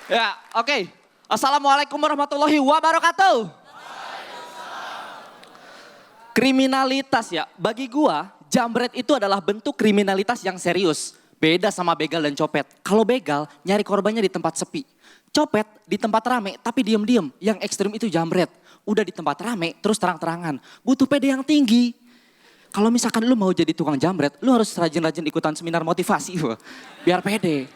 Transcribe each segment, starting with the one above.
Ya, oke. Assalamualaikum warahmatullahi wabarakatuh. Kriminalitas ya, bagi gua jambret itu adalah bentuk kriminalitas yang serius. Beda sama begal dan copet. Kalau begal nyari korbannya di tempat sepi. Copet di tempat rame tapi diem-diem. Yang ekstrim itu jambret. Udah di tempat rame terus terang-terangan. Butuh pede yang tinggi. Kalau misalkan lu mau jadi tukang jambret, lu harus rajin-rajin ikutan seminar motivasi. Biar pede.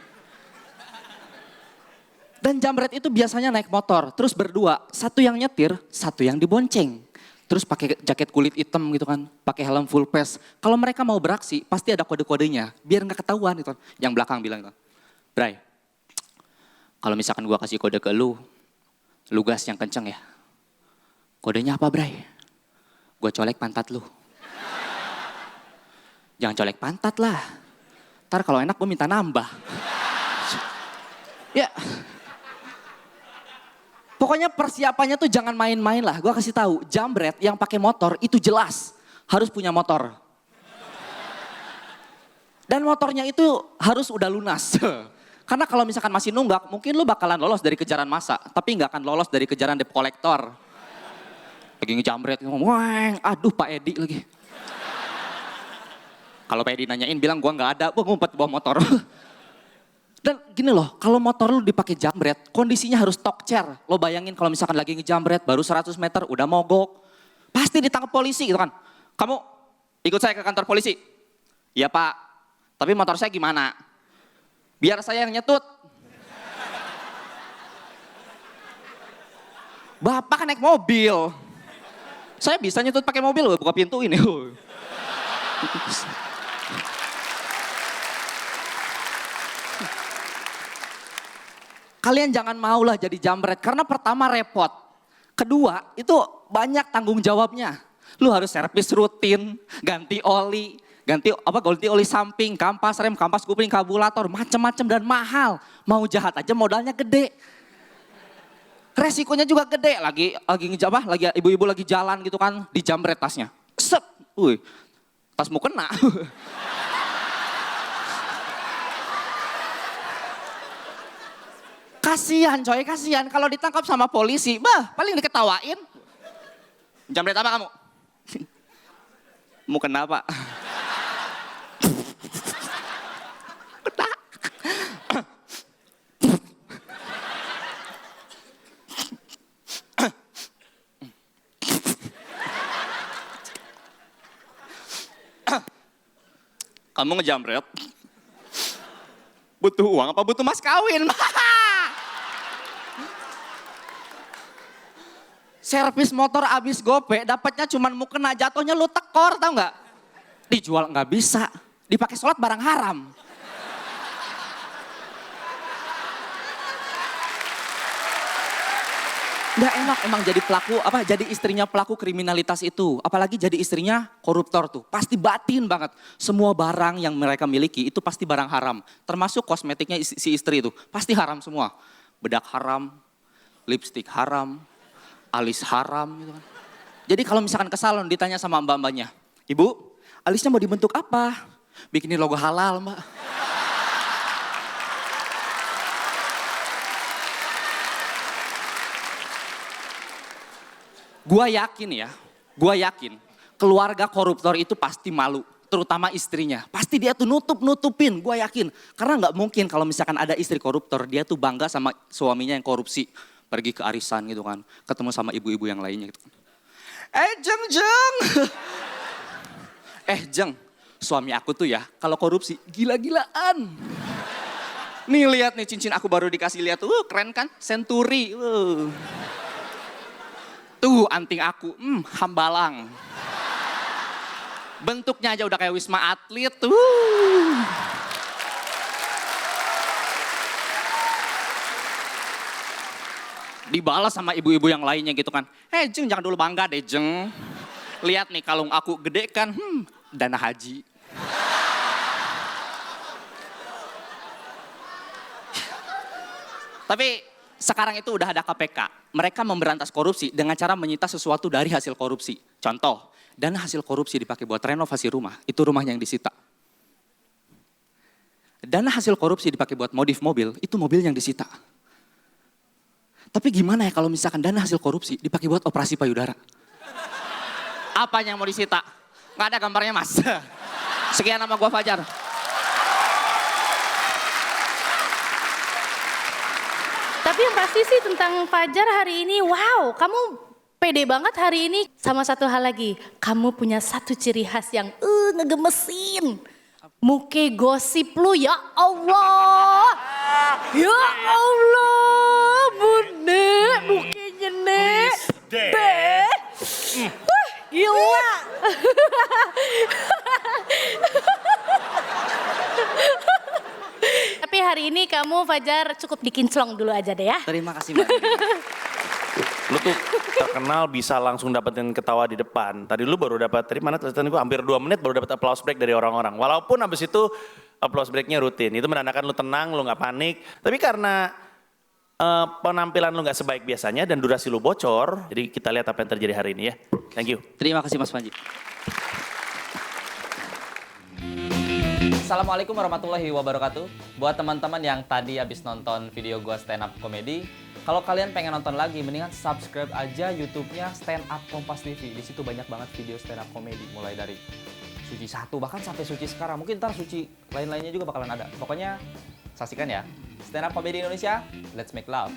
Dan jambret itu biasanya naik motor, terus berdua. Satu yang nyetir, satu yang dibonceng. Terus pakai jaket kulit hitam gitu kan, pakai helm full face. Kalau mereka mau beraksi, pasti ada kode-kodenya, biar nggak ketahuan gitu. Yang belakang bilang gitu, Bray, kalau misalkan gua kasih kode ke lu gas yang kenceng ya. Kodenya apa Bray? Gua colek pantat lu. Jangan colek pantat lah. Ntar kalau enak gua minta nambah. Ya. Pokoknya persiapannya tuh jangan main-main lah. Gue kasih tahu, jambret yang pakai motor itu jelas harus punya motor. Dan motornya itu harus udah lunas. Karena kalau misalkan masih nunggak, mungkin lu bakalan lolos dari kejaran massa, tapi nggak akan lolos dari kejaran debt collector. Lagi ngejambret, ngomong, aduh Pak Edi lagi. Kalau Pak Edi nanyain bilang gua nggak ada, gua ngumpet bawa motor. Dan gini loh, kalau motor lu dipakai jambret, kondisinya harus talk chair. Lo bayangin kalau misalkan lagi ngejambret, baru 100 meter udah mogok. Pasti ditangkap polisi gitu kan. Kamu ikut saya ke kantor polisi. Iya Pak, tapi motor saya gimana? Biar saya yang nyetut. Bapak kan naik mobil. Saya bisa nyetut pakai mobil, buka pintu ini. Kalian jangan maulah jadi jambret karena pertama repot. Kedua itu banyak tanggung jawabnya. Lu harus servis rutin, ganti oli, ganti oli samping, kampas rem, kampas kupling, karburator, macam-macam dan mahal. Mau jahat aja modalnya gede. Resikonya juga gede. Lagi ibu-ibu lagi jalan gitu kan, dijambret tasnya. Set, tasmu kena. Kasihan coy, kasihan kalau ditangkap sama polisi, paling diketawain. Jambret apa kamu? Mau kena Pak? Kena. Kamu ngejambret? Butuh uang apa butuh mas kawin? Servis motor abis gope, dapatnya cuman mau kena, jatuhnya lu tekor, tau nggak? Dijual nggak bisa, dipakai sholat barang haram. Nggak enak emang jadi istrinya pelaku kriminalitas itu. Apalagi jadi istrinya koruptor tuh, pasti batin banget. Semua barang yang mereka miliki itu pasti barang haram. Termasuk kosmetiknya si istri itu, pasti haram semua. Bedak haram, lipstik haram, alis haram gitu kan. Jadi kalau misalkan ke salon ditanya sama mbak-mbaknya, Ibu, alisnya mau dibentuk apa? Bikinin logo halal Mbak. Gua yakin keluarga koruptor itu pasti malu. Terutama istrinya, pasti dia tuh nutupin, gue yakin. Karena nggak mungkin kalau misalkan ada istri koruptor, dia tuh bangga sama suaminya yang korupsi. Pergi ke arisan gitu kan, ketemu sama ibu-ibu yang lainnya gitu kan. Jeng, suami aku tuh ya kalau korupsi gila-gilaan. Nih lihat nih cincin aku baru dikasih lihat, keren kan, Century. Tuh anting aku, hambalang. Bentuknya aja udah kayak Wisma Atlet tuh. Dibalas sama ibu-ibu yang lainnya gitu kan. Jeng jangan dulu bangga deh Jeng. Lihat nih kalung aku gede kan, dana haji. Tapi sekarang itu udah ada KPK. Mereka memberantas korupsi dengan cara menyita sesuatu dari hasil korupsi. Contoh, dana hasil korupsi dipakai buat renovasi rumah, itu rumahnya yang disita. Dana hasil korupsi dipakai buat modif mobil, itu mobil yang disita. Tapi gimana ya kalau misalkan dana hasil korupsi dipakai buat operasi payudara? Apa yang mau disita? Nggak ada gambarnya mas. Sekian nama gua Fajar. Tapi yang pasti sih tentang Fajar hari ini, wow, kamu pede banget hari ini. Sama satu hal lagi, kamu punya satu ciri khas yang ngegemesin. Muke gosip lu, ya Allah. Ya Allah, bune, mukanya nek. Be. Gila. Tapi hari ini kamu Fajar cukup dikinclong dulu aja deh ya. Terima kasih Mbak. Lu tuh terkenal bisa langsung dapetin ketawa di depan. Tadi lu baru dapat, tadi mana tulisan gue hampir 2 menit baru dapat applause break dari orang-orang. Walaupun abis itu applause breaknya rutin. Itu menandakan lu tenang, lu gak panik. Tapi karena penampilan lu gak sebaik biasanya dan durasi lu bocor. Jadi kita lihat apa yang terjadi hari ini ya. Thank you. Terima kasih Mas Panji. Assalamualaikum warahmatullahi wabarakatuh. Buat teman-teman yang tadi habis nonton video gua stand up komedi, kalau kalian pengen nonton lagi, mendingan subscribe aja YouTube-nya Stand Up Kompas TV. Di situ banyak banget video stand up komedi, mulai dari Suci 1 bahkan sampai Suci sekarang. Mungkin ntar Suci lain-lainnya juga bakalan ada. Pokoknya saksikan ya. Stand Up Komedi Indonesia, let's make love.